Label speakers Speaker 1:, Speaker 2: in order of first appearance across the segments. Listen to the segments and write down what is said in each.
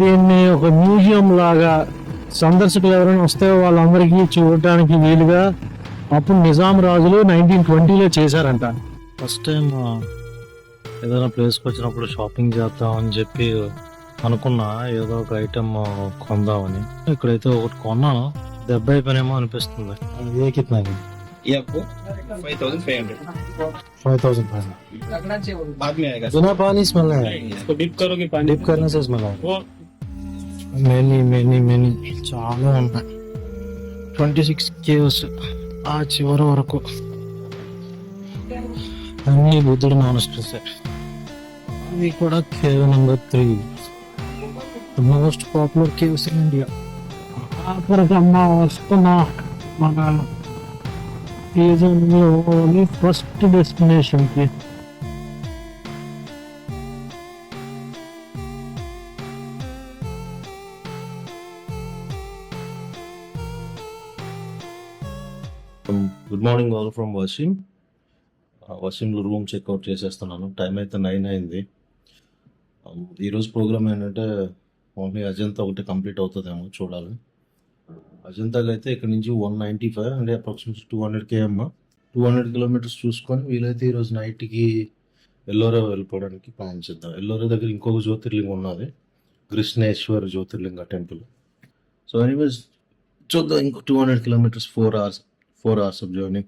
Speaker 1: దీన్ని ఒక మ్యూజియం లాగా సందర్శకులు ఎవరైనా వస్తే వాళ్ళందరికీ చూడటానికి వీలుగా అప్పుడు నిజాం రాజులు 1920లో చేశారంట. ఫస్ట్ టైం ఏదైనా ప్లేస్కి వచ్చినప్పుడు షాపింగ్ చేద్దామని చెప్పి అనుకున్నా, ఏదో ఒక ఐటమ్ కొందామని. ఇక్కడైతే ఒకటి కొన్నాను, దెబ్బ అయిపోయినేమో అనిపిస్తుంది. ఏ కిత్నాకి?
Speaker 2: ये आपको 5500
Speaker 1: 5,500
Speaker 2: बाद में आएगा।
Speaker 1: बिना पानी स्मेल है,
Speaker 2: इसको डिप करोगे पानी
Speaker 1: डिप करने से स्मेल है.
Speaker 2: वो
Speaker 1: మెనీ చాలా ఉంటాయి. 26 కేవ్స్ ఆ చివరి వరకు అన్ని బుద్ధుడు మానస్టర్స్. ఇది కూడా cave number 3, the most popular caves in India. అక్కడికమ్మా వస్తున్నా మన సీజన్లోని ఫస్ట్ డెస్టినేషన్కి.
Speaker 3: Good morning all from Washim. వసీంలో రూమ్ చెక్అవుట్ చేసేస్తున్నాను. టైం అయితే 9 అయింది. ఈరోజు ప్రోగ్రామ్ ఏంటంటే ఓన్లీ అజంతా ఒకటి కంప్లీట్ అవుతుందేమో చూడాలి. అజంతాకి అయితే ఇక్కడ నుంచి 195 అంటే అప్రాక్సిమేట్లీ 200 km 200 కిలోమీటర్స్ చూసుకొని వీలైతే ఈరోజు నైట్కి ఎల్లోరా వెళ్ళిపోవడానికి ప్లాన్ చేద్దాం. ఎల్లోరా దగ్గర ఇంకొక జ్యోతిర్లింగం ఉన్నది, Krishneshwar Jyotirlinga temple. So anyways చూద్దాం. ఇంకో 200 కిలోమీటర్స్ 4 hours ఆఫ్ జర్నీ.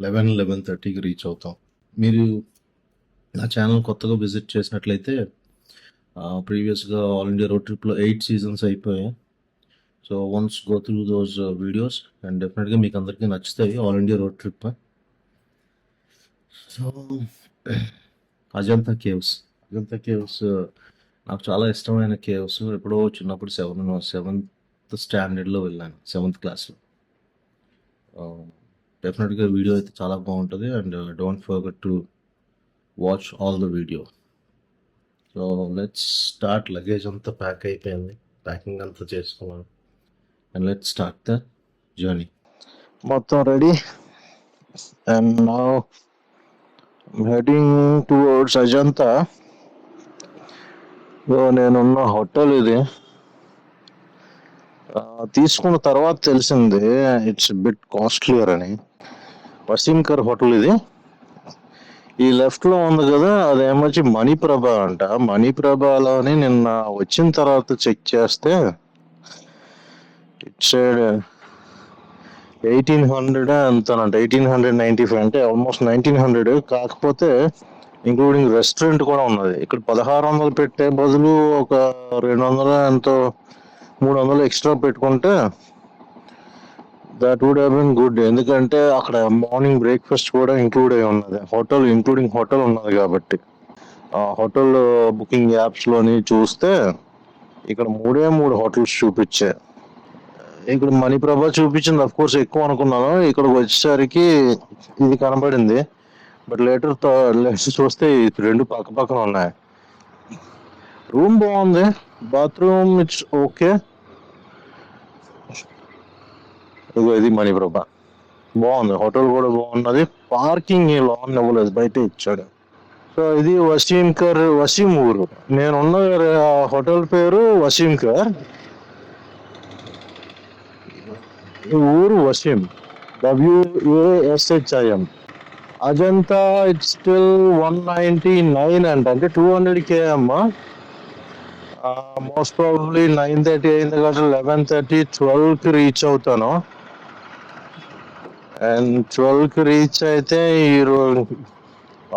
Speaker 3: 11:30కి రీచ్ అవుతాం. మీరు నా ఛానల్ కొత్తగా విజిట్ చేసినట్లయితే ప్రీవియస్గా ఆల్ ఇండియా రోడ్ ట్రిప్లో 8 seasons అయిపోయాయి. So once go through those videos and డెఫినెట్గా మీకు అందరికీ నచ్చుతాయి all India road trip. So Ajanta caves నాకు చాలా ఇష్టమైన కేవ్స్. ఎప్పుడో చిన్నప్పుడు 7th స్టాండర్డ్లో వెళ్ళాను, 7th క్లాస్లో. డెఫినెట్గా వీడియో అయితే చాలా బాగుంటుంది and don't forget to watch all the video. So let's start. Luggage అంతా ప్యాక్ అయిపోయింది, ప్యాకింగ్ అంతా చేసుకున్నాను and let's start the journey.
Speaker 1: మొత్తం ready and now heading towards Ajanta. నేనున్న హోటల్ ఇది. తీసుకున్న తర్వాత తెలిసింది ఇట్స్ బిట్ కాస్ట్లియర్ అని. వసీంకర్ హోటల్ ఇది. ఈ లెఫ్ట్ లో ఉంది కదా, అదేమొచ్చి మణిప్రభ అంట. మణిప్రభలోని నిన్న వచ్చిన తర్వాత చెక్ చేస్తే ఇట్స్ 1800 ఎంతనంట, 1895 అంటే ఆల్మోస్ట్ 1900. కాకపోతే ఇంక్లూడింగ్ రెస్టారెంట్ కూడా ఉన్నది. ఇక్కడ 1600 పెట్టే బదులు ఒక 200 ఎంతో 300 ఎక్స్ట్రా పెట్టుకుంటే that would have been good. ఎందుకంటే అక్కడ మార్నింగ్ బ్రేక్ఫాస్ట్ కూడా ఇంక్లూడ్ అయి ఉన్నది. ఇంక్లూడింగ్ హోటల్ ఉన్నది కాబట్టి. ఆ హోటల్ బుకింగ్ యాప్స్లోని చూస్తే ఇక్కడ 3 హోటల్స్ చూపించాయి. ఇక్కడ మణిప్రభ చూపించింది, అఫ్ కోర్స్ ఎక్కువ అనుకున్నాను. ఇక్కడికి వచ్చేసరికి ఇది కనబడింది. బట్ లేటర్ చూస్తే 2 పక్కన ఉన్నాయి. రూమ్ బాగుంది, బాత్రూమ్ ఇట్స్ ఓకే. ఇది మణిప్రభ బాగుంది, హోటల్ కూడా బాగున్నది. పార్కింగ్ లోన్ ఇవ్వలేదు, బయట ఇచ్చాడు. సో ఇది వసీం ఊరు. నేనున్న హోటల్ పేరు వసీంకర్, ఈ ఊరు Washim, WASHIM. Ajanta it's still 199 అంటే 200 km. మోస్ట్ ప్రాబబ్లీ 9:30 అయింది కాబట్టి 11:30 12కి రీచ్ అవుతాను. అండ్ 12కి రీచ్ అయితే ఈ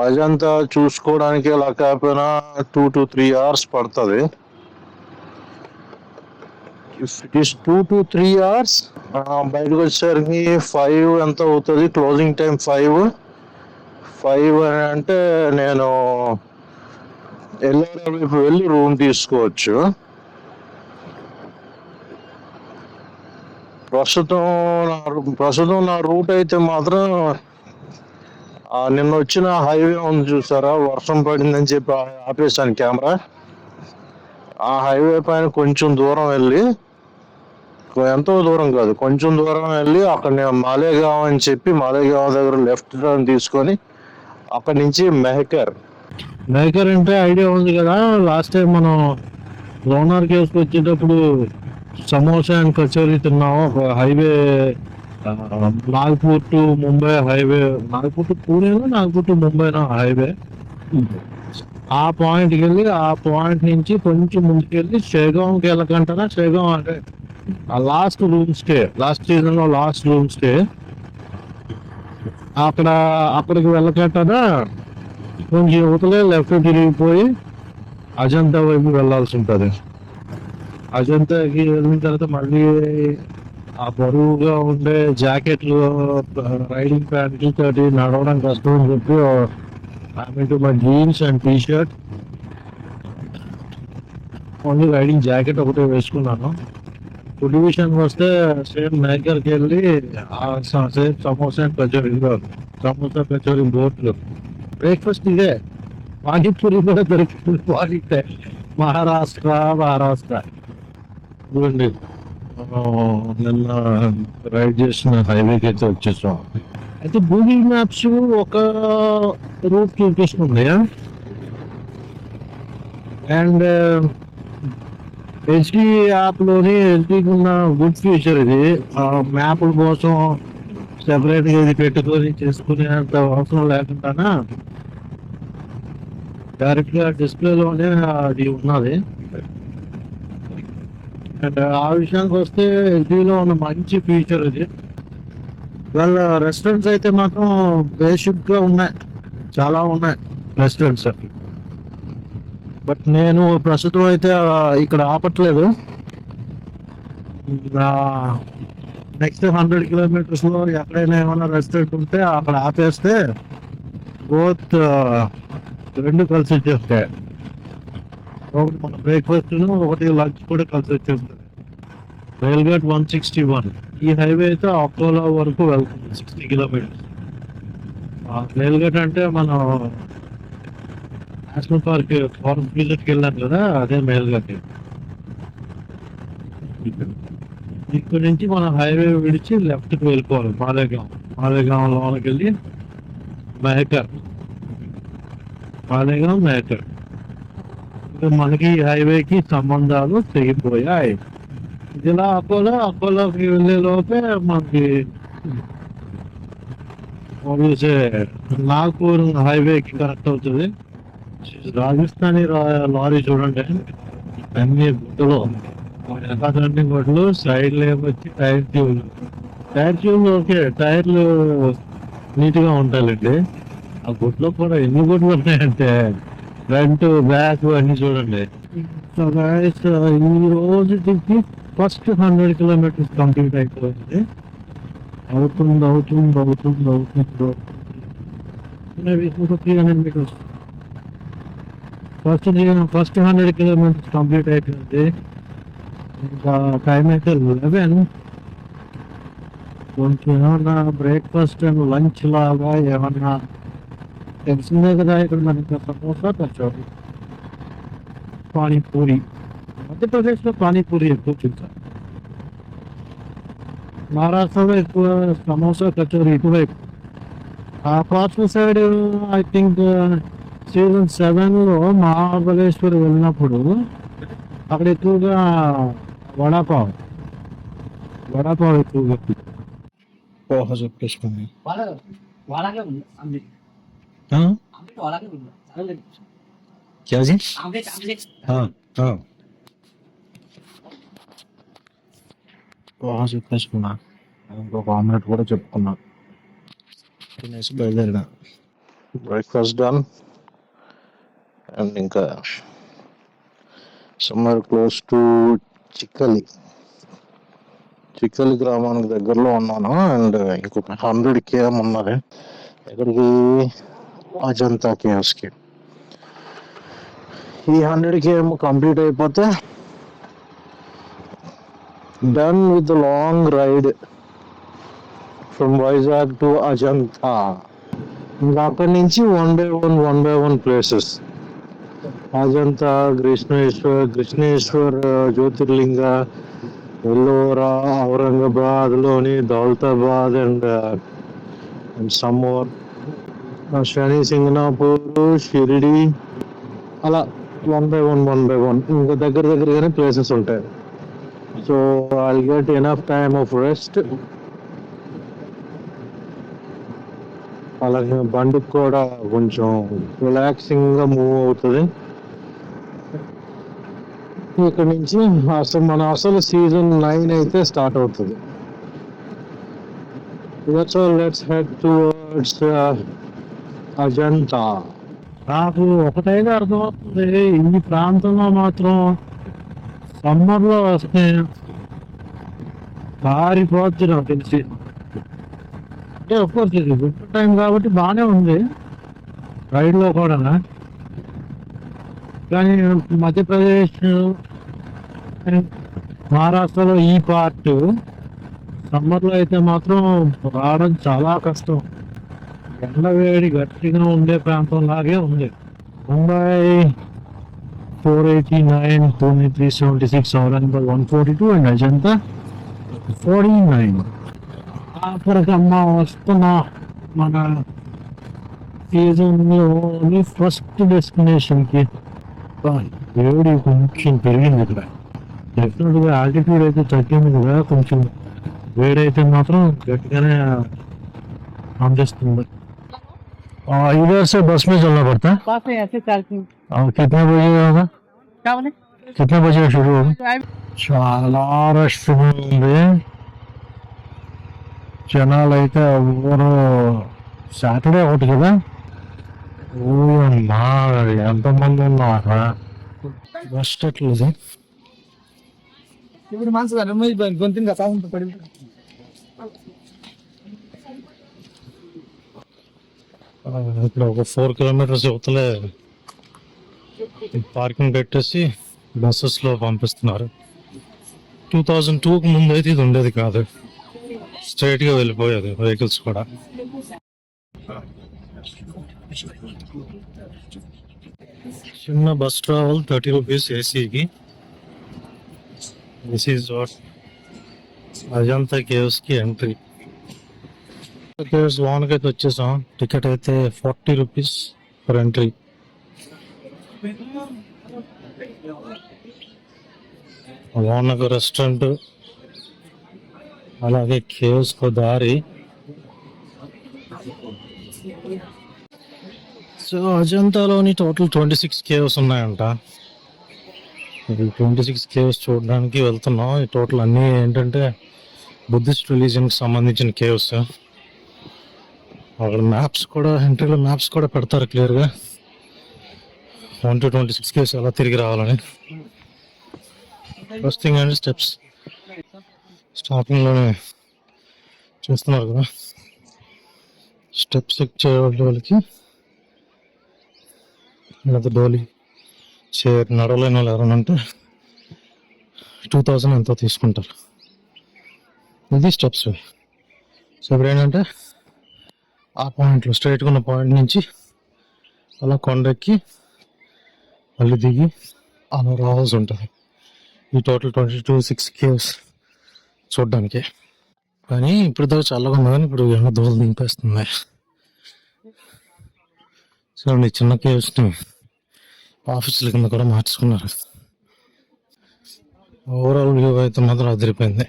Speaker 1: అజంతా చూసుకోవడానికి ఎలా కాకపోయినా 2 to 3 hours పడుతుంది. If it is 2 to 3 hours, బయటకు వచ్చేసరికి 5 ఎంత అవుతుంది. క్లోజింగ్ టైం 5 అని అంటే నేను ఎల్లోరా వైపు వెళ్ళి రూమ్ తీసుకోవచ్చు. ప్రస్తుతం నా రూట్ అయితే మాత్రం నిన్న వచ్చిన హైవే ఉంది చూసారా, వర్షం పడిందని చెప్పి ఆపేసాను కెమెరా. ఆ హైవే పైన కొంచెం దూరం వెళ్ళి, ఎంతో దూరం కాదు, కొంచెం దూరం వెళ్ళి అక్కడ నేను మాలేగావ్ అని చెప్పి మాలేగావ్ దగ్గర లెఫ్ట్ టర్న్ తీసుకొని అక్కడి నుంచి మెహకర్ అంటే ఐడియా ఉంది కదా. లాస్ట్ టైం మనం లోనార్ కేవ్స్కి వచ్చేటప్పుడు సమోసా అండ్ కచోరీ తిన్నాము. ఒక highway Nagpur to Mumbai highway, Nagpur to పూణేనా నాగపూర్ టు ముంబైనా హైవే. ఆ పాయింట్కి వెళ్ళి ఆ పాయింట్ నుంచి కొంచెం ముందుకెళ్ళి షేగాంకి వెళ్ళకంటారా, షేగాం అంటే లాస్ట్ రూమ్ స్టే, లాస్ట్ సీజన్లో లాస్ట్ రూమ్ స్టే. అక్కడికి వెళ్ళకంటారా కొంచెం యువతలే లెఫ్ట్ తిరిగిపోయి అజంతా వైపు వెళ్ళాల్సి ఉంటుంది. అజంతాకి వెళ్ళిన తర్వాత మళ్ళీ ఆ బరువుగా ఉండే జాకెట్లు, రైడింగ్ ప్యాంట్లు తోటి నడవడం కష్టం అని చెప్పి my jeans and T shirt, only riding jacket ఒకటే వేసుకున్నాను. ఫుడ్ విషయానికి వస్తే సేమ్ మేకర్కి వెళ్ళి సేమ్ సమోసా అండ్ కచోరీ, సమోసా కచోరీ బోట్లు. బ్రేక్ఫాస్ట్ ఇదే. పానీపూరి కూడా దొరుకుతుంది పానీటే. మహారాష్ట్ర చూడండి. నిన్న రైడ్ చేసిన హైవేకి అయితే వచ్చేసాం. అయితే గూగుల్ మ్యాప్స్ ఒక రూట్ చూపిస్తుంది అండ్ హెచ్డి యాప్లోని హెచ్డికి ఉన్న గుడ్ ఫీచర్ ఇది. మ్యాప్ల కోసం సెపరేట్గా ఇది పెట్టుకొని చేసుకునేంత అవసరం లేకుండా డైరెక్ట్గా డిస్ప్లేలోనే అది ఉన్నది. అండ్ ఆ విషయానికి వస్తే హెచ్డిలో ఉన్న మంచి ఫీచర్ ఇది. వాళ్ళ రెస్టారెంట్స్ అయితే మాత్రం బేసిక్గా ఉన్నాయి, చాలా ఉన్నాయి రెస్టారెంట్స్. బట్ నేను ప్రస్తుతం అయితే ఇక్కడ ఆపట్లేదు. నెక్స్ట్ 100 కిలోమీటర్స్లో ఎక్కడైనా ఏమైనా రెస్టారెంట్ ఉంటే అక్కడ ఆపేస్తే బోత్ రెండు కలిసి వచ్చేస్తాయి. ఒకటి మన బ్రేక్ఫాస్ట్, ఒకటి లంచ్ కూడా కలిసి వచ్చేస్తుంది. రైల్గేట్ 161 ఈ హైవే అయితే అపోలో వరకు వెళ్తుంది, 60 కిలోమీటర్స్. రైల్గేట్ అంటే మనం నేషనల్ పార్క్ ఫారెస్ట్ విజిట్కి వెళ్ళాం కదా, అదే రైల్గేట్. ఇక్కడ నుంచి మనం హైవే విడిచి లెఫ్ట్కి వెళ్ళిపోవాలి. మాలేగాం లోనికి వెళ్ళి మేకర్, మాలేగాం మేకర్. మనకి హైవేకి సంబంధాలు తెగిపోయాయి. ఇలా అపోలోకి వెళ్ళే లోపే మనకి నాగపూర్ హైవేకి కనెక్ట్ అవుతుంది. రాజస్థానీ లారీ చూడండి, అన్ని గుట్టలు, అన్ని గుట్టలు, సైడ్లు ఏమొచ్చి టైర్ ట్యూబ్లు ఓకే, టైర్లు నీట్గా ఉంటాయండి. ఆ గుట్లో కూడా ఎన్ని గుట్లు ఉన్నాయంటే ఫ్రంట్ బ్యాక్ అన్ని చూడండి. సో గైస్, ఈ రోజుకి ఫస్ట్ 100 కిలోమీటర్స్ కంప్లీట్ అయిపోయింది. అవుతుంది. మేబీ ఇంకో 300 మీటర్స్. ఫస్ట్ 100 కిలోమీటర్స్ కంప్లీట్ అయిపోయింది. ఇంకా టైం అయితే 11. కొంచెం ఏమన్నా బ్రేక్ఫాస్ట్ అండ్ లంచ్ లాగా ఏమన్నా తెలిసిందే కదా ఇక్కడ మనకి సమోసా కచోరీ, పానీపూరి. మధ్యప్రదేశ్లో పానీపూరి ఎక్కువ తింటారు. మహారాష్ట్రలో ఎక్కువ సమోసా కచోరీ ఇటువైపు. ఆ coastal side I think season 7లో మహాబలేశ్వర్ వెళ్ళినప్పుడు అక్కడ ఎక్కువగా వడాపావ్ ఎక్కువగా పోహ చెప్పేసుకుంది. क्या जी? हाँ పోహ చెప్పేసుకున్నా, ఇంకొక ఆమ్లెట్ కూడా చెప్పుకున్నా, తినేసి బయలుదేరినా. బ్రేక్ఫాస్ట్ డన్ అండ్ ఇంకా సమ్మర్ క్లోజ్ టు చిక్కలి గ్రామానికి దగ్గరలో ఉన్నాను. అండ్ ఇంకొక 100 km ఉన్నది ఎక్కడికి, అజంతా కేవ్స్కి. ఈ 100 km కంప్లీట్ అయిపోతే done with long ride from Vizag to Ajanta. ఇంకా అక్కడి నుంచి one by one places. Ajanta, Krishneshwar Jyotirlinga, Ellora, ఔరంగాబాద్లోని Daulatabad and some more, Shani Shingnapur, Shirdi, అలా వన్ బై వన్ ఇంకా దగ్గరగానే ప్లేసెస్ ఉంటాయి. So I'll get enough time of rest. అలాగే బండికి కూడా కొంచెం రిలాక్సింగ్గా మూవ్ అవుతుంది. ఇక్కడ నుంచి అసలు సీజన్ 9 అయితే స్టార్ట్ అవుతుంది. Let's head towards Ajanta. నాకు ఒకటైతే అర్థమవుతుంది, ఈ ప్రాంతంలో మాత్రం సమ్మర్లో వస్తే పారిపోద్ది నాకు తెలిసి. అంటే ఒక్కోర్స్ ఇది వింటర్ టైం కాబట్టి బాగానే ఉంది రైడ్లో కూడా. కానీ మధ్యప్రదేశ్, మహారాష్ట్రలో ఈ పార్ట్ సమ్మర్లో అయితే మాత్రం రావడం చాలా కష్టం. ఎండ వేడి గట్టిగా ఉండే ప్రాంతం లాగే ఉంది. Mumbai 489, Pune 376, Aurangabad 142 and Ajanta 49. ఆఖరికమ్మా వస్తున్నా మన సీజన్లోని ఫస్ట్ డెస్టినేషన్కి. వేడి కొంచెం పెరిగింది ఇక్కడ. డెఫినెట్గా ఆల్టిట్యూడ్ అయితే తగ్గింది కదా, కొంచెం వేడైతే మాత్రం గట్టిగానే అందిస్తుంది. इधर से बस में चलना पड़ता है?
Speaker 4: बस में ऐसे चलती हूँ।
Speaker 1: और कितने बजे होगा?
Speaker 4: क्या बोले?
Speaker 1: कितने बजे शुरू होगा? చాలా రష్ ఉంది. జనాలు అయితే ఎవరు, సాటర్డే ఒకటి కదా, ఓయమ్మా ఎంతమంది ఉన్నారా. బస్ ఎట్లేదు?
Speaker 4: ఇప్పుడు మనసు గొంతుని కదా పడి
Speaker 1: ఇప్పుడు ఒక 4 కిలోమీటర్స్ యువతలే పార్కింగ్ పెట్టేసి బస్సెస్లో పంపిస్తున్నారు. 2002కు ముందు అయితే ఇది ఉండేది కాదు, స్ట్రైట్గా వెళ్ళిపోయేది వెహికల్స్ కూడా. చిన్న బస్ ట్రావెల్ 30 రూపీస్ ఏసీకి. దిస్ ఈజ్ వాట్ అజంతా కేవ్స్కి ఎంట్రీ. కేవ్స్ లోన్కి అయితే వచ్చేసాం. టికెట్ అయితే 40 రూపీస్ ఫర్ ఎంట్రీ. లోనకు రెస్టారెంట్, అలాగే కేవ్స్ కు దారి. సో అజంతాలోని టోటల్ 26 కేవ్స్ ఉన్నాయంట. ఇది 26 కేవ్స్ చూడడానికి వెళ్తున్నాం. ఈ టోటల్ అన్నీ ఏంటంటే బుద్ధిస్ట్ రిలీజియన్కి సంబంధించిన కేవ్స్. అక్కడ మ్యాప్స్ కూడా, ఎంట్రీలో మ్యాప్స్ కూడా పెడతారు క్లియర్గా 1 to 26 కేవ్స్ ఎలా తిరిగి రావాలని. ఫస్ట్ థింగ్ అండ్ స్టెప్స్ స్టార్టింగ్లోనే చూస్తున్నారు కదా, స్టెప్స్ చెక్ చేయడం వాళ్ళకి లేదా డోలీ చైర్ నడవలేని వాళ్ళు ఎవరైనా ఉంటే 2000 ఎంతో తీసుకుంటారు. ఇది స్టెప్స్. సో ఇప్పుడు ఏంటంటే ఆ పాయింట్లో స్ట్రైట్గా ఉన్న పాయింట్ నుంచి అలా కొండెక్కి మళ్ళీ దిగి అలా రావాల్సి ఉంటుంది. ఈ టోటల్ 26 కేవ్స్ చూడడానికి. కానీ ఇప్పుడు దాకా చల్లగా ఉంది, కానీ ఇప్పుడు ఏమో దోలు దింపేస్తుంది. చూడండి, చిన్న కేవ్స్ని ఆఫీసుల కింద కూడా మార్చుకున్నారు. ఓవరాల్ వ్యూ అయితే మాత్రం అదిరిపోయింది.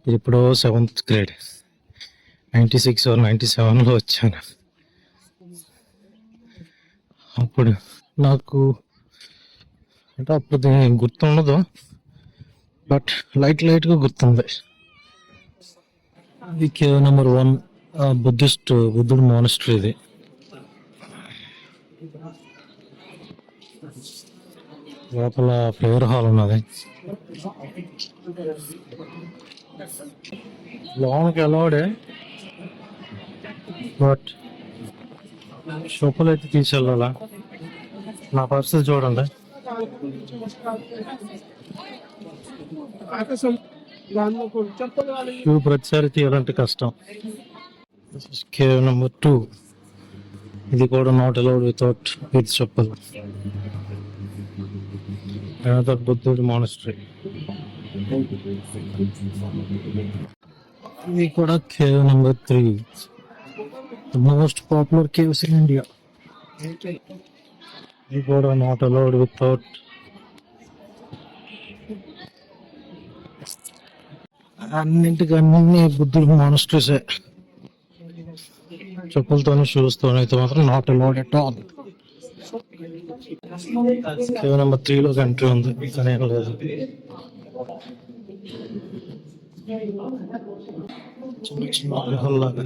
Speaker 1: ఇది ఇప్పుడు 7th గ్రేడ్, 96 or 97లో వచ్చాను. అప్పుడు నాకు అంటే అప్పుడు గుర్తుండదు, బట్ లైట్గా గుర్తుంది. ఇది కేవ్ నెంబర్ 1 బుద్ధుడు మోనస్ట్రీ. ఇది లోపల ప్రేయర్ హాల్ ఉన్నది. లోనికి అలౌడే, బట్ షోపులు అయితే తీసుకెళ్ళాలా. నా పరిస్థితి చూడండి. షూ ప్రతిసారి తీయాలంటే కష్టం. కేవ్ నెంబర్ 2, ఇది కూడా నాట్ అలౌడ్ విత్ చెప్పులు. బుద్ధుడు మానస్ట్రీ. ఇది కూడా cave number 3, the most popular caves in India.
Speaker 3: ఇది కూడా నాట్ అలౌడ్ వితౌట్ అన్నింటికన్నీ బుద్ధుడు మానిస్టర్సే. చెప్పులతోనే షూస్ తోనే అయితే మాత్రం not allowed at all. Cave number 3లో ఎంట్రీ ఉంది, కానీ ఏం లేదు. చిన్న చిన్న గుహల్లాగా.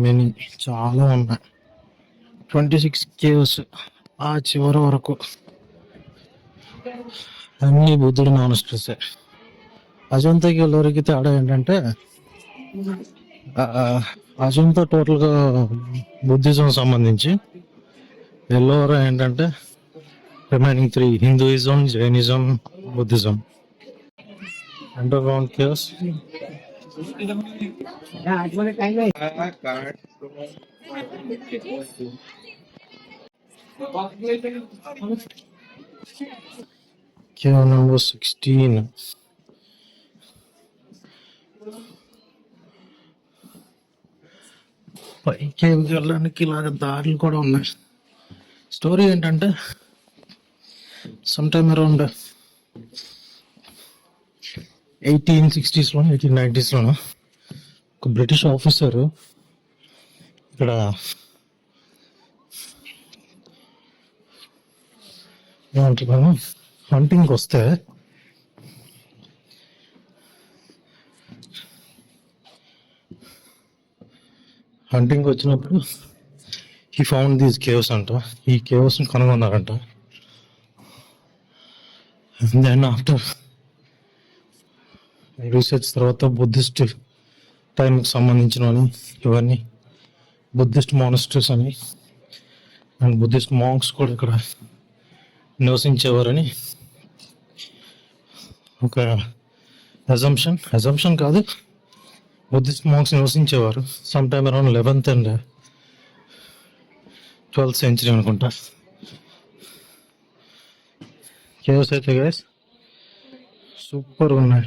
Speaker 3: మెనీ చాలా ఉన్నాయి. 26 కేవ్స్ ఆ చివరి వరకు అన్ని బుద్ధుడు మానిస్టర్సే. అజంతాకి వెళ్ళరికి తేడా ఏంటంటే అజంతా టోటల్గా బుద్ధిజం సంబంధించి, ఎల్లోరా ఏంటంటే remaining 3 Hinduism, Jainism, Buddhism. Under ground caves. Cave number 16. పైకి వెళ్ళడానికి ఇలాగ దారులు కూడా ఉన్నాయి. స్టోరీ ఏంటంటే some time around 1860s 1890s ఒక బ్రిటిష్ ఆఫీసర్ ఇక్కడ ఏమంటున్నాను హంటింగ్కి వస్తే వచ్చినప్పుడు ఈ ఫౌండ్ దీస్ కేవ్స్ అంట. ఈ కేవ్స్ని కనుగొన్నారంట. దెన్ ఆఫ్టర్ రీసెర్చ్ తర్వాత బుద్ధిస్ట్ టైంకి సంబంధించినవని ఇవన్నీ బుద్ధిస్ట్ మానిస్టర్స్ అని అండ్ బుద్ధిస్ట్ మాంక్స్ కూడా ఇక్కడ నివసించేవారని ఒక అజంప్షన్ కాదు, బుద్ధిస్ట్ మాంక్స్ నివసించేవారు some time around 11th and 12th century అనుకుంటా. కేవ్స్ అయితే గైస్ సూపర్ ఉన్నాయి,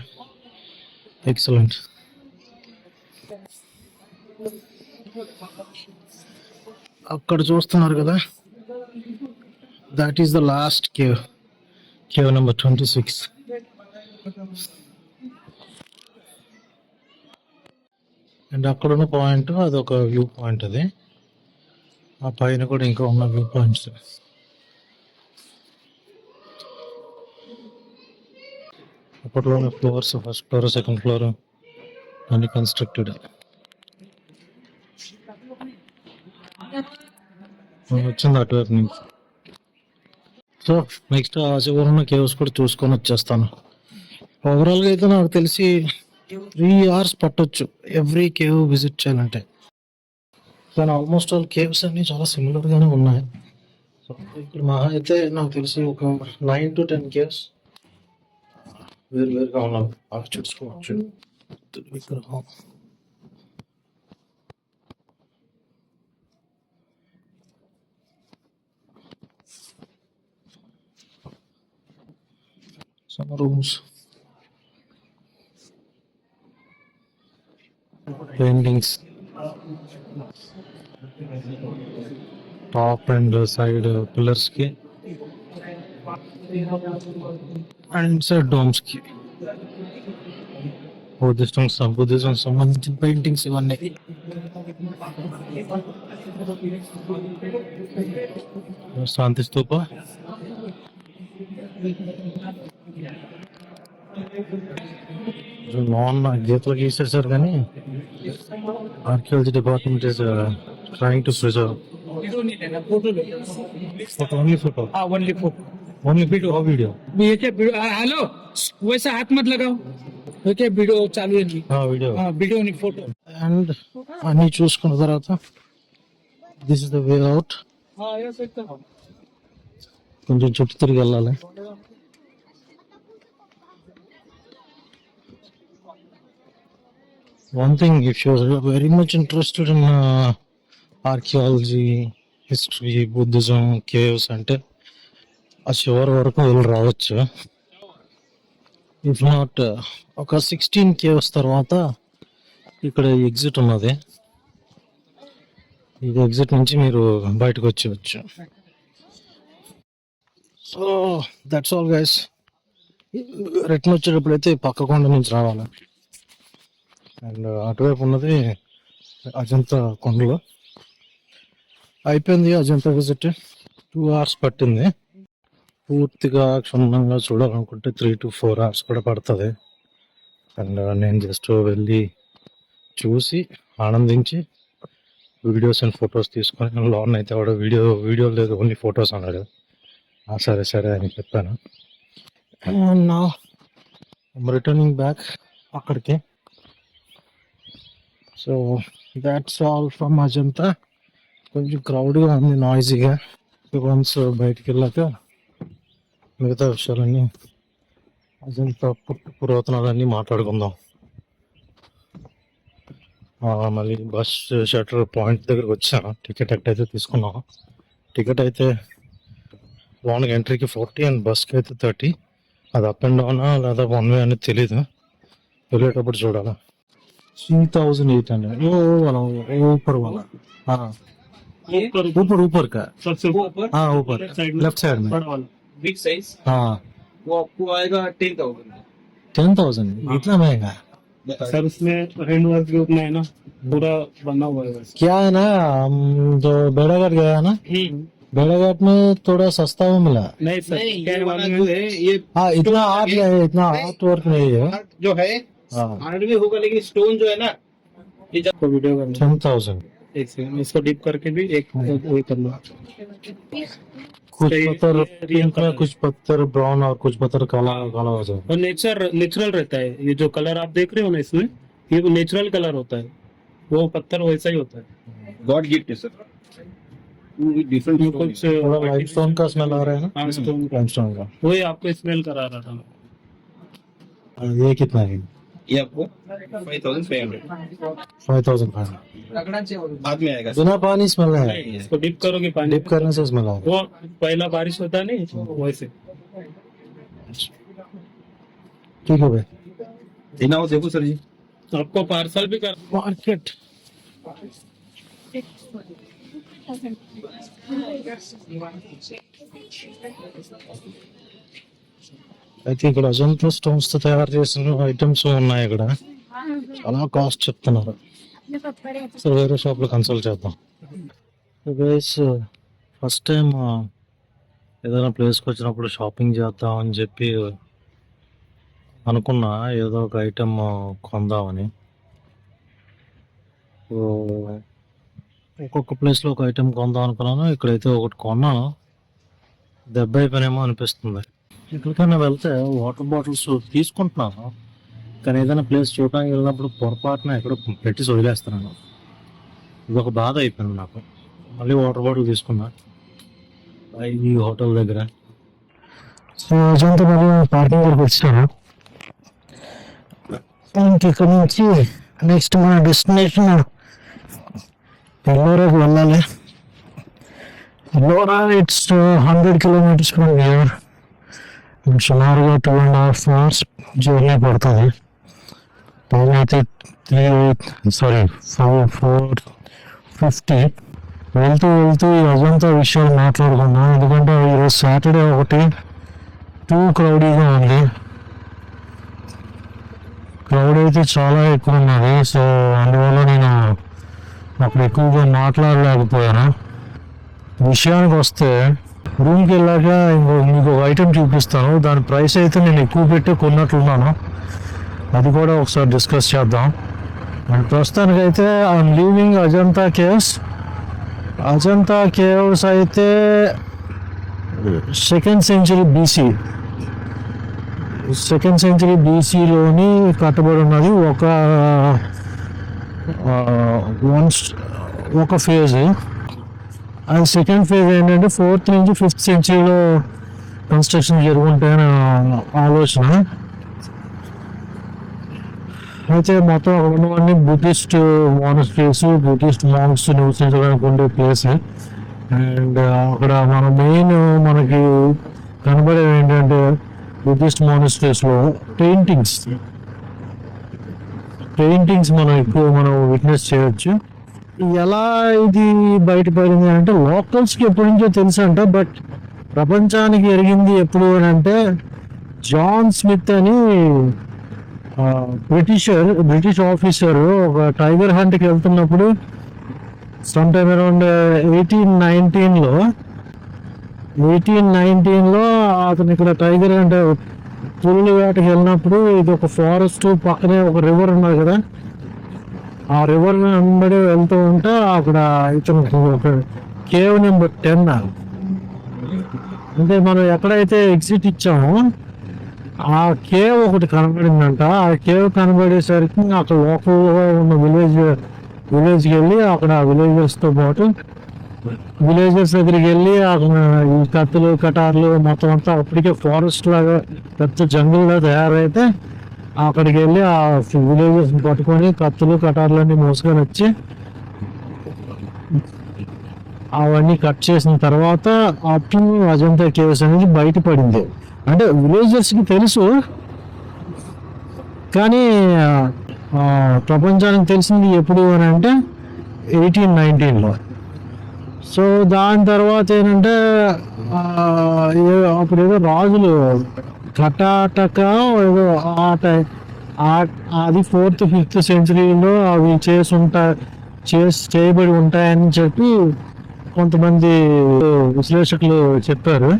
Speaker 3: ఎక్సలెంట్. అక్కడ చూస్తున్నారు కదా, that is the last cave number 26. And అక్కడ ఉన్న పాయింట్ అది ఒక వ్యూ పాయింట్. అది ఆ పైన కూడా ఇంకా ఉన్న వ్యూ పాయింట్స్. అప్పట్లోనే floors, first floor, second floor అన్ని కన్స్ట్రక్టెడ్. వచ్చింది అటువైపు నుంచి. సో నెక్స్ట్ ఆ చివరన్న కేవ్స్ కూడా చూసుకొని వచ్చేస్తాను. ఓవరాల్గా అయితే నాకు తెలిసి 3 hours పట్టొచ్చు ఎవ్రీ కేవ్ విజిట్ చేయాలంటే. కానీ ఆల్మోస్ట్ ఆల్ కేవ్స్ అన్ని చాలా సిమిలర్గానే ఉన్నాయి. సో ఇక్కడ మహా అయితే నాకు తెలిసి ఒక 9 to 10 కేవ్స్ వేరుగా ఉన్నాం. అవి చూసుకోవచ్చు. విగ్రహం some rooms, paintings, top and side pillars ki and inside domes ki Buddhism సంబంధించిన పెయింటింగ్స్ ఇవన్నీ. శాంతి స్తూప, నాన్ గీతలు గీసేసారు కానీ archaeology department is trying to preserve. Only video video
Speaker 4: ये क्या हेलो वैसा हाथ मत लगाओ. ఓకే వీడియో చాలు అండి. వీడియో నీ ఫోటో
Speaker 3: అండ్ అన్ని చూసుకున్న తర్వాత this is the way out. కొంచెం చుట్టూ తిరిగి వెళ్ళాలి. One thing, if you're very much interested in archaeology, history, Buddhism, caves అంటే ఆ చివరి వరకు వెళ్ళి రావచ్చు. ఇఫ్ నాట్ ఒక 16 కేవ్స్ తర్వాత ఇక్కడ ఎగ్జిట్ ఉన్నది. ఇది ఎగ్జిట్ నుంచి మీరు బయటకు వచ్చేవచ్చు. So that's all guys. Return వచ్చేటప్పుడు అయితే పక్క కొండ నుంచి రావాలి. అండ్ అటువైపు ఉన్నది అజంతా కొండలు. అయిపోయింది అజంతా విజిట్. 2 hours పట్టింది. పూర్తిగా క్షుణ్ణంగా చూడాలనుకుంటే 3 to 4 hours కూడా పడుతుంది. అండ్ నేను జస్ట్ వెళ్ళి చూసి ఆనందించి వీడియోస్ అండ్ ఫొటోస్ తీసుకొని లోన్ అయితే వాడు వీడియో లేదు ఓన్లీ ఫొటోస్ అన్నాడు. సరే సరే అని చెప్పాను. అండ్ నా రిటర్నింగ్ బ్యాక్ అక్కడికి. So that's all from Ajanta. కొంచెం క్రౌడ్గా ఉంది, నాయిజీగా. వన్స్ బయటికి వెళ్ళాక మిగతా విషయాలన్నీ అజంతా పురాతనాలన్నీ మాట్లాడుకుందాం. మళ్ళీ బస్ షట్టర్ పాయింట్ దగ్గరకు వచ్చాను. టికెట్ అయితే తీసుకున్నాం. టికెట్ అయితే లోన్కి ఎంట్రీకి 40 అండ్ బస్కి అయితే 30. అది అప్ అండ్ డౌనా లేదా 1 way అనేది తెలీదు. వెళ్ళేటప్పుడు చూడాలా. 3800 ऊपर वाला. हाँ ऊपर का
Speaker 2: सबसे ऊपर
Speaker 3: हाँ ऊपर लेफ्ट साइड में
Speaker 2: बड़ा वाला बिग साइज
Speaker 3: हाँ
Speaker 2: वो आपको आएगा 10,000
Speaker 3: 10,000 इतना महंगा.
Speaker 2: सर उसमें हैंड वर्क भी उतना है ना, पूरा बना हुआ है वैसे।
Speaker 3: क्या है ना, हम जो बेड़ाघाट गया ना, बेड़ाघाट में थोड़ा सस्ता में मिला.
Speaker 2: नहीं सर,
Speaker 5: नहीं,
Speaker 2: क्या
Speaker 5: ये वाला
Speaker 2: मालूम
Speaker 5: जो
Speaker 2: है?
Speaker 5: है ये
Speaker 3: हाँ इतना आर्ट नहीं है, इतना
Speaker 5: नहीं,
Speaker 3: आर्ट वर्क नहीं है.
Speaker 5: आर्ट जो है
Speaker 3: हाँ
Speaker 5: आर्ट भी होगा, लेकिन स्टोन जो है ना ये जब
Speaker 2: को वीडियो करना
Speaker 3: 10,000.
Speaker 2: एक सेकंड, इसको डिप करके भी एक वही करना।
Speaker 3: कुछ
Speaker 2: सही,
Speaker 3: पत्थर
Speaker 2: ये real
Speaker 3: पिंक में,
Speaker 2: colour
Speaker 3: कुछ पत्थर ब्राउन और कुछ पत्थर काला काला हो जाए.
Speaker 2: और नेचुरल रहता है। ये जो कलर आप देख रहे हो ना इसमें, ये नेचुरल कलर होता है, वो पत्थर वैसा ही होता है।
Speaker 5: गॉड गिफ्ट है सर, डिफरेंट
Speaker 2: ये कुछ
Speaker 3: थोड़ा लाइमस्टोन का स्मेल आ रहा है ना.
Speaker 2: हाँ, stone का।
Speaker 3: लाइमस्टोन का.
Speaker 2: वही आपको स्मेल करा रहा था।
Speaker 3: ये कितना है?
Speaker 5: ये आपको 5,500
Speaker 3: 5,500.
Speaker 5: बाद में आएगा सर।
Speaker 3: बिना पानी स्मेल है.
Speaker 2: इसको डिप करोगे पानी,
Speaker 3: डिप करने से स्मेल आएगा.
Speaker 2: वो पहला बारिश होता नहीं वैसे।
Speaker 3: ठीक है भाई.
Speaker 5: इना वो देखो सर जी,
Speaker 2: आपको पार्सल भी कर
Speaker 3: मार्केट. అయితే ఇక్కడ అజంతా స్టోన్స్ తో తయారు చేసిన ఐటమ్స్ ఉన్నాయి. ఇక్కడ చాలా కాస్ట్ చెప్తున్నారు. సో వేరే షాప్ లో కన్సల్ట్ చేద్దాం. గైస్ ఫస్ట్ టైం ఏదైనా ప్లేస్కి వచ్చినప్పుడు షాపింగ్ చేద్దాం అని చెప్పి అనుకున్నా, ఏదో ఒక ఐటమ్ కొందామని. సో ఒక్కొక్క ప్లేస్లో ఒక ఐటెం కొందాం అనుకున్నాను. ఇక్కడైతే ఒకటి కొన్నాను, దెబ్బ అయిపోయినేమో అనిపిస్తుంది. ఎక్కడికైనా వెళ్తే వాటర్ బాటిల్స్ తీసుకుంటున్నాను, కానీ ఏదైనా ప్లేస్ చూడడానికి వెళ్ళినప్పుడు పొరపాటున ఎక్కడో పెట్టి వదిలేస్తున్నాను. ఇది ఒక బాధ అయిపోయింది నాకు. మళ్ళీ వాటర్ బాటిల్ తీసుకున్నా ఈ హోటల్ దగ్గర. సో అజంతా మళ్ళీ పార్కింగ్ దగ్గరకు వచ్చాను. ఇక్కడ నుంచి నెక్స్ట్ మన డెస్టినేషన్ ఎల్లోరాకి వెళ్ళాలి. Ellora it's 100 kilometers from here. సుమారుగా 2.5 hours జర్నీ పడుతుంది. పైన అయితే 450. వెళ్తూ ఈ అజంతా విషయాలు మాట్లాడుకుందాం. ఎందుకంటే ఈరోజు సాటర్డే ఒకటి టూ క్రౌడీగా ఉంది. క్రౌడ్ అయితే చాలా ఎక్కువ ఉన్నది. సో అందువల్ల నేను అప్పుడు ఎక్కువగా మాట్లాడలేకపోయాను. విషయానికి వస్తే రూమ్కి వెళ్ళాక మీకు ఒక ఐటెం చూపిస్తాను. దాని ప్రైస్ అయితే నేను ఎక్కువ పెట్టి కొన్నట్లున్నాను. అది కూడా ఒకసారి డిస్కస్ చేద్దాం. అండ్ ప్రస్తుతానికైతే I'm leaving Ajanta caves. Ajanta caves అయితే 2nd century BC. 2nd century BCలోని కట్టబడి ఉన్నది. ఒక ఫేజ్. అండ్ సెకండ్ ఫేజ్ ఏంటంటే 4th నుంచి 5th centuryలో కన్స్ట్రక్షన్ జరుగుంటాయని ఆలోచన. అయితే మొత్తం అక్కడ ఉన్నవన్నీ బుద్ధిస్ట్ మానిస్ట్రీస్, బుద్ధిస్ట్ మాంక్స్ నివసించడానికి ఉండే ప్లేస్. అండ్ అక్కడ మన మెయిన్ మనకి కనబడేవి ఏంటంటే బుద్ధిస్ట్ మానిస్ట్రీస్లో పెయింటింగ్స్ మనం విట్నెస్ చేయొచ్చు.
Speaker 6: ఎలా ఇది బయటపడింది అంటే లోకల్స్కి ఎప్పటి నుంచో తెలుసు అంట, బట్ ప్రపంచానికి ఎరిగింది ఎప్పుడు అని అంటే జాన్ స్మిత్ అని బ్రిటిష్ ఆఫీసర్ ఒక టైగర్ హంట్కి వెళ్తున్నప్పుడు సమ్ టైమ్ అరౌండ్ 1819లో అతను ఇక్కడ టైగర్ అంటే పులుల వేటకి వెళ్ళినప్పుడు ఇది ఒక ఫారెస్ట్ పక్కనే ఒక రివర్ ఉన్నది కదా, ఆ రివర్ వెంబడి వెళ్తూ ఉంటే అక్కడ ఇతను ఒక కేవ్ నెంబర్ 10 అంటే మనం ఎక్కడైతే ఎగ్జిట్ ఇచ్చామో ఆ కేవ్ ఒకటి కనబడిందంట. ఆ కేవ్ కనబడేసరికి అక్కడ లోకల్గా ఉన్న విలేజ్కి వెళ్ళి అక్కడ విలేజర్స్ దగ్గరికి వెళ్ళి అక్కడ ఈ కత్తులు కటార్లు మొత్తం అంతా అప్పటికే ఫారెస్ట్ లాగా పెద్ద జంగుల్గా తయారైతే అక్కడికి వెళ్ళి ఆ విలేజర్స్ పట్టుకొని కత్తులు కటార్లన్నీ మోసుకొని వచ్చి అవన్నీ కట్ చేసిన తర్వాత అప్పుడు అజంతా కేవ్స్ అనేది బయటపడింది. అంటే విలేజర్స్కి తెలుసు కానీ ప్రపంచానికి తెలిసింది ఎప్పుడు అని అంటే 1819లో. సో దాని తర్వాత ఏంటంటే అప్పుడు ఏదో రాజులు కటాటక ఏదో అది 4th 5th సెంచరీలో అవి చేయబడి ఉంటాయని చెప్పి కొంతమంది విశ్లేషకులు చెప్పారు.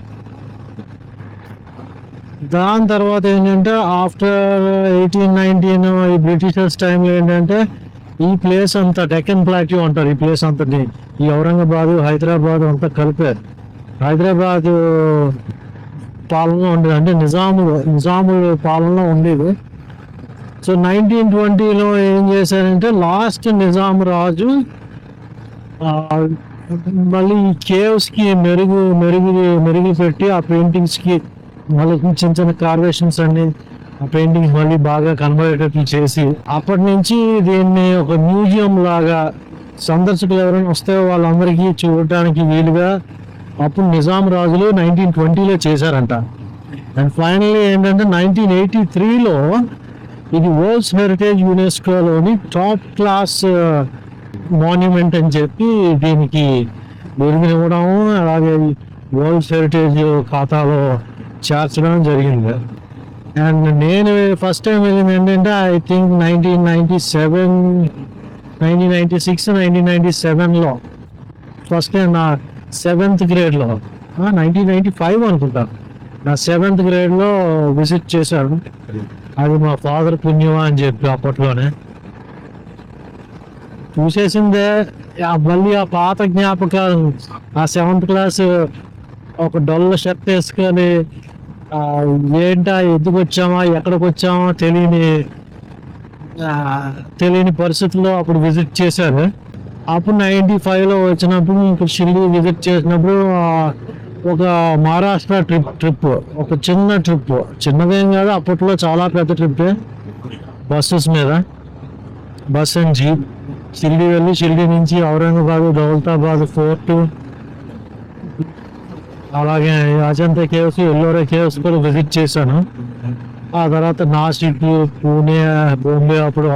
Speaker 6: దాని తర్వాత ఏంటంటే ఆఫ్టర్ 1819 ఈ బ్రిటిషర్స్ టైంలో ఏంటంటే ఈ ప్లేస్ అంతా డెక్కన్ ప్లాట్యూ అంటారు. ఈ ప్లేస్ అంతని ఈ ఔరంగాబాద్ హైదరాబాద్ అంతా కలిపారు. హైదరాబాద్ పాలన ఉండేది, అంటే నిజాముల పాలన ఉండేది. సో 1920లో ఏం చేశారంటే లాస్ట్ నిజాం రాజు మళ్ళీ ఈ కేవ్స్కి మెరుగు పెట్టి ఆ పెయింటింగ్స్కి మళ్ళీ చిన్న చిన్న కార్వేషన్స్ అన్ని ఆ పెయింటింగ్స్ మళ్ళీ బాగా కనబడేటట్లు చేసి అప్పటి నుంచి దీన్ని ఒక మ్యూజియం లాగా సందర్శకులు ఎవరైనా వస్తే వాళ్ళందరికీ చూడటానికి వీలుగా అప్పుడు నిజాం రాజులు 1920లో చేశారంట. అండ్ ఫైనల్లీ ఏంటంటే 1983లో ఇది వరల్డ్స్ హెరిటేజ్ యునెస్కోలోని టాప్ క్లాస్ మాన్యుమెంట్ అని చెప్పి దీనికి బిరుదునివ్వడం, అలాగే వరల్డ్స్ హెరిటేజ్ ఖాతాలో చేర్చడం జరిగింది. అండ్ నేను ఫస్ట్ టైం వెళ్ళింది ఏంటంటే ఐ థింక్ 1997లో ఫస్ట్ టైం నా 7th గ్రేడ్లో 1995 అనుకుంటాను, నా 7th గ్రేడ్లో విజిట్ చేశాను. అది మా ఫాదర్ పుణ్యమా అని చెప్పి అప్పట్లోనే చూసేసిందే. మళ్ళీ ఆ పాత జ్ఞాపకాలు, ఆ 7th క్లాస్ ఒక డొల్ల షర్ట్ వేసుకొని ఏంటా ఎందుకు వచ్చామా ఎక్కడికి వచ్చామా తెలియని పరిస్థితుల్లో అప్పుడు విజిట్ చేశారు. అప్పుడు 95లో వచ్చినప్పుడు ఇంకా షిరిడి విజిట్ చేసినప్పుడు ఒక మహారాష్ట్ర ట్రిప్ ఒక చిన్న ట్రిప్, చిన్నదేం కాదు అప్పట్లో చాలా పెద్ద ట్రిప్పే, బస్సెస్ మీద బస్ అండ్ జీప్ షిరిడి వెళ్ళి షిరిడి నుంచి ఔరంగాబాద్ దౌలతాబాద్ ఫోర్ట్ అలాగే అజంతా కేవ్స్ ఎల్లోరా కేవ్స్ కూడా విజిట్ చేశాను. ఆ తర్వాత నాసిక్ పూణే బాంబే అప్పుడు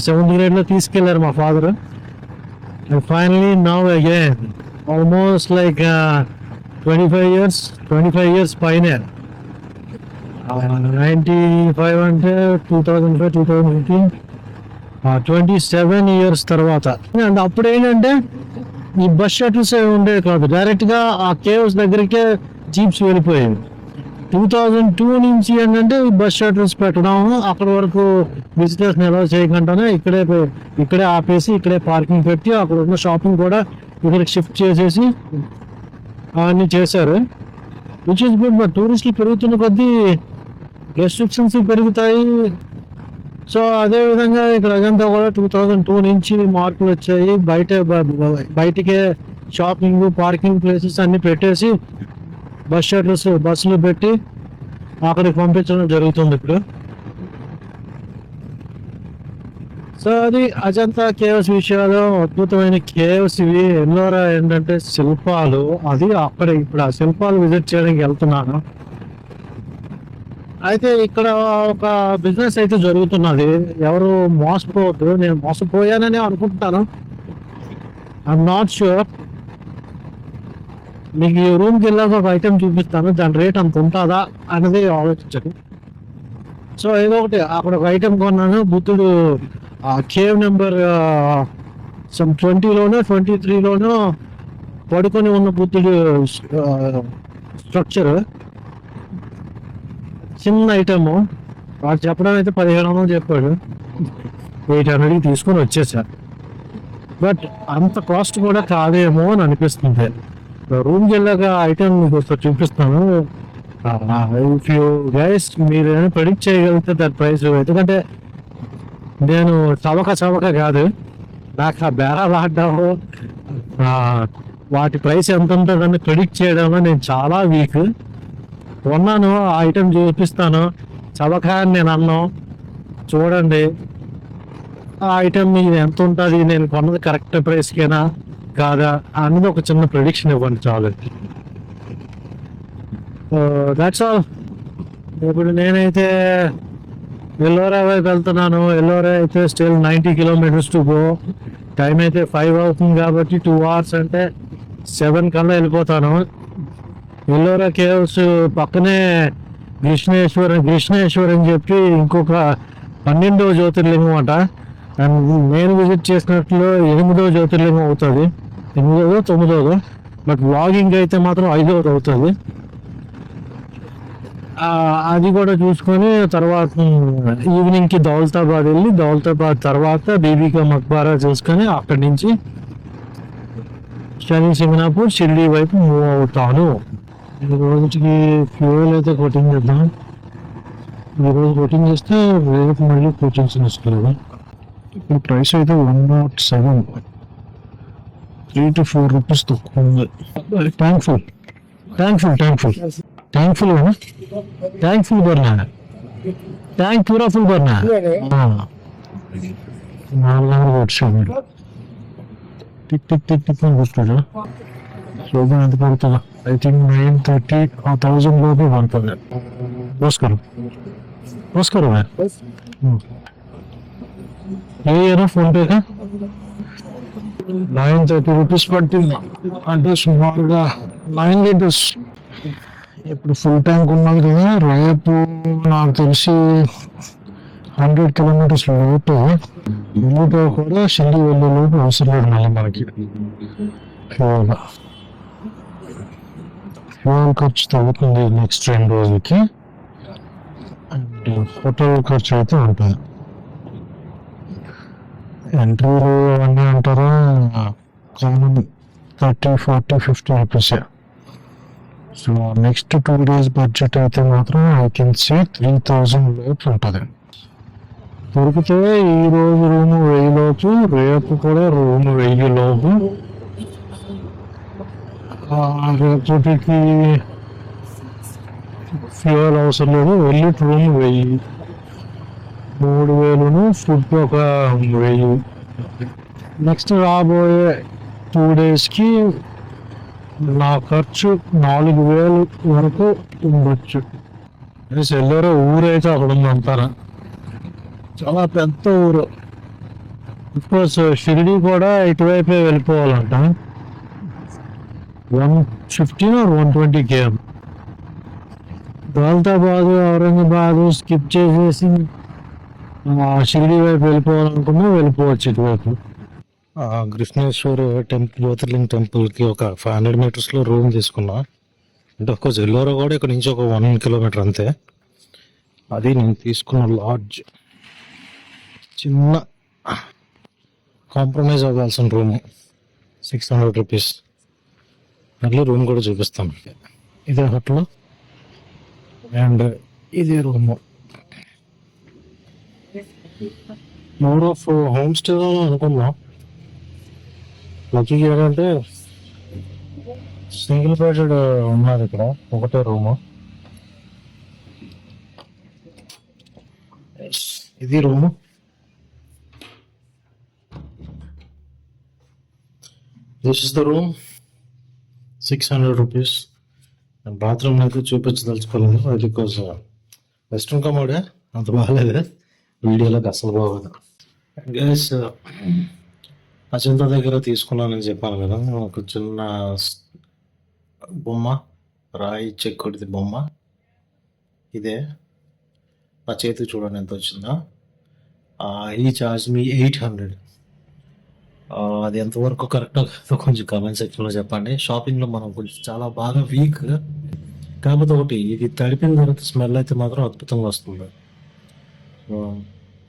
Speaker 6: 7th గ్రేడ్లో తీసుకెళ్లారు మా father. And finally now again almost like 25 years పైనే, 95 అంటే 2005 2015 27 ఇయర్స్ తర్వాత. అండ్ అప్పుడు ఏంటంటే ఈ బస్ షటిల్స్ ఉండేవి కాదు, డైరెక్ట్గా ఆ కేవ్స్ దగ్గరికే జీప్స్ వెళ్ళిపోయేవి. 2002 నుంచి ఏంటంటే బస్ షటిల్స్ పెట్టడం, అక్కడ వరకు విజిటర్స్ని ఎలా చేయకుండానే ఇక్కడే ఆపేసి ఇక్కడే పార్కింగ్ పెట్టి అక్కడ ఉన్న షాపింగ్ కూడా ఇక్కడికి షిఫ్ట్ చేసేసి అవన్నీ చేశారు. Which is good. బట్ టూరిస్టులు పెరుగుతున్న కొద్దీ రెస్ట్రిక్షన్స్ పెరుగుతాయి. సో అదేవిధంగా ఇక్కడ అజంతా కూడా 2002 నుంచి మార్పులు వచ్చాయి. బయటికే షాపింగ్ పార్కింగ్ ప్లేసెస్ అన్ని పెట్టేసి బస్సులు పెట్టి అక్కడికి పంపించడం జరుగుతుంది ఇప్పుడు. సో అది అజంతా కేవ్స్ విషయాలు. అద్భుతమైన కేవ్స్ ఇవి. ఎల్లోరా ఏంటంటే శిల్పాలు, అది అక్కడ ఇప్పుడు ఆ శిల్పాలు విజిట్ చేయడానికి వెళ్తున్నాను. అయితే ఇక్కడ ఒక బిజినెస్ అయితే జరుగుతున్నది, ఎవరు మోసపోవద్దు. నేను మోసపోయానని అనుకుంటున్నాను, ఐఎమ్ నాట్ షూర్. మీకు ఈ రూమ్కి వెళ్ళాక ఒక ఐటెం చూపిస్తాను, దాని రేట్ అంత ఉంటుందా అనేది ఆలోచించండి. సో ఏదో ఒకటి అక్కడ ఒక ఐటెం కొన్నాను, బుద్ధుడు కేవ్ నెంబర్ 20లోనో 23లోనో పడుకొని ఉన్న బుద్ధుడు స్ట్రక్చర్, చిన్న ఐటము. వాడు చెప్పడం అయితే 1700 చెప్పాడు, 800కి తీసుకొని వచ్చేసారు. బట్ అంత కాస్ట్ కూడా కాదేమో అని అనిపిస్తుంది. రూమ్కి వెళ్ళాక ఐటమ్ మీకు ఒకసారి చూపిస్తాను. ఇఫ్ యూ గైస్ మీరు ఏమైనా ప్రెడిక్ట్ చేయగలిగితే దాని ప్రైస్, ఎందుకంటే నేను చవక కాదు, నాకు ఆ బేరాలు ఆడడాము వాటి ప్రైస్ ఎంత ఉంటుందని ప్రెడిక్ట్ చేయడంలో నేను చాలా వీక్. కొన్నాను, ఆ ఐటమ్ చూపిస్తాను. చవక అని నేను అన్నాను, చూడండి ఆ ఐటమ్ మీద ఎంత ఉంటుంది, నేను కొన్నది కరెక్ట్ ప్రైస్కేనా కాదా అనేది ఒక చిన్న ప్రెడిక్షన్ ఇవ్వండి చాలు. That's all. ఇప్పుడు నేనైతే ఎల్లోరా వైపు వెళ్తున్నాను. ఎల్లోరా అయితే still 90 kilometres to go. Time అయితే 5 అవుతుంది కాబట్టి 2 hours అంటే 7 కల్లా వెళ్ళిపోతాను. ఎల్లోరా కేవ్స్ పక్కనే కృష్ణేశ్వర్ అని చెప్పి ఇంకొక 12వ జ్యోతిర్లింగం అంట. అండ్ నేను విజిట్ చేసినట్లు 8వ జ్యోతిర్లింగం అవుతుంది, 8వ 9వ. బట్ వ్లాగింగ్ అయితే మాత్రం 5వది అవుతుంది. అది కూడా చూసుకొని తర్వాత ఈవినింగ్కి దౌలతాబాద్ వెళ్ళి, దౌలతాబాద్ తర్వాత బీబీకా మక్బారా చూసుకొని అక్కడి నుంచి శని సింగనాపూర్ షిర్డీ వైపు మూవ్ అవుతాను. ఈ రోజుకి ఫ్యూయల్ అయితే కోటింగ్ చేద్దాం. ఈరోజు కోటింగ్ చేస్తే రేపు మళ్ళీ కోటింగ్స్ తీసుకోలేదు. ఇప్పుడు ప్రైస్ అయితే 107, 3 to 4 రూపీస్ తక్కువ ఉంది. థ్యాంక్ఫుల్ భర్నా, ట్యాంక్ పూరా ఫుల్ భర్నా. 4 వచ్చాడు టిక్ టిక్ టిక్ టిక్ అని కూర్చోడు. శోభన్ ఎంత పడుతుందా? ఐ థింక్ 930 1000 లోపే పడుతుంది. నమస్కారం ఏ ఫోన్ పే 930 రూపీస్ పట్టింది అంటే సుమారుగా 9 లీటర్స్. ఇప్పుడు ఫుల్ ట్యాంక్ ఉన్నది కదా. రేపు నాకు తెలిసి 100 కిలోమీటర్స్ లోపు కూడా షిల్లి వెళ్ళే లోపు అవసరం లేదు మళ్ళీ మనకి ఫ్యూయల్ ఖర్చు తగ్గుతుంది నెక్స్ట్ 2 రోజులకి. అండ్ హోటల్ ఖర్చు అయితే ఉంటుంది. ఎంట్రీలు అవన్నీ అంటారా common 30, 40, 50 rupees. So next 2 days budget అయితే మాత్రం ఐ కెన్ సే 3000 లోపు ఉంటుంది. దొరికితే ఈ రోజు రూమ్ 1000 లోపు, రేపు కూడా రూమ్ 1000 లోపు. రేపటికి ఫ్యూయల్ అవసరం లేదు, వెళ్ళి రూమ్ 1000, 3000 ఫుడ్ ఒక 1000. నెక్స్ట్ రాబోయే 2 daysకి నా ఖర్చు 4000 వరకు ఉండొచ్చు. ఎల్లోరా ఊరైతే అక్కడ ఉంది అంటారా, చాలా పెద్ద ఊరు. అఫ్కోర్స్ షిరిడి కూడా ఇటువైపే వెళ్ళిపోవాలంట. 115 or 120 km. Daulatabad, Aurangabad skip చేసేసి షిరిడి వైపు వెళ్ళిపోవాలనుకున్నా వెళ్ళిపోవచ్చు ఇటువైపు. కృష్ణేశ్వర్ టెంపుల్, జ్యోతిర్లింగ్ టెంపుల్కి ఒక 500 మీటర్స్లో రూమ్ తీసుకున్నా. అంటే అఫ్కోర్స్ ఎల్లోరా కూడా ఇక్కడ నుంచి ఒక 1 kilometer అంతే. అది నేను తీసుకున్న లాడ్జ్. చిన్న కాంప్రమైజ్ అవ్వాల్సిన రూమ్, 600 రూపీస్. మళ్ళీ రూమ్ కూడా చూపిస్తాం. ఇదే హోటల్ అండ్ ఇదే room. More of home stay అనుకుందాం. లక్కీగా ఏంటంటే సింగిల్ బెడెడ్ ఉన్నది ఇక్కడ, ఒకటే రూము. ఇది room. This is the room, 600 rupees. Bathroom అయితే చూపించదలుచుకోలేదు, అది బికాజ్ వెస్ట్రన్ కమోడే అంత బాగాలేదు, వీడియోలోకి అసలు బాగోదు. గైస్
Speaker 3: అజంతా దగ్గర తీసుకున్నానని చెప్పాను కదా, ఒక చిన్న బొమ్మ, రాయి చెక్కడిది బొమ్మ ఇదే. నా చేతికి చూడండి ఎంత వచ్చిందో. ఈ చార్జ్ మీ 800. అది ఎంతవరకు కరెక్టో కాదో కొంచెం కామెంట్ సెక్షన్లో చెప్పండి. షాపింగ్లో మనం కొంచెం చాలా బాగా వీక్, కాకపోతే ఒకటి ఇది తడిపిన తర్వాత స్మెల్ అయితే మాత్రం అద్భుతంగా వస్తుంది.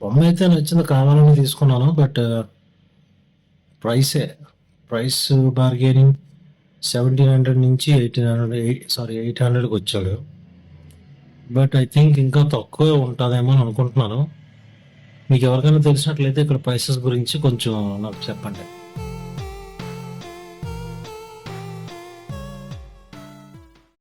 Speaker 3: బొమ్మ అయితే నచ్చింది, కావాలని తీసుకున్నాను. బట్ ప్రైస్ బార్గెనింగ్ 1700 నుంచి 800కి వచ్చాడు. బట్ ఐ థింక్ ఇంకా తక్కువే ఉంటుందేమో అని అనుకుంటున్నాను. మీకు ఎవరికైనా తెలిసినట్లయితే ఇక్కడ ప్రైసెస్ గురించి కొంచెం నాకు చెప్పండి.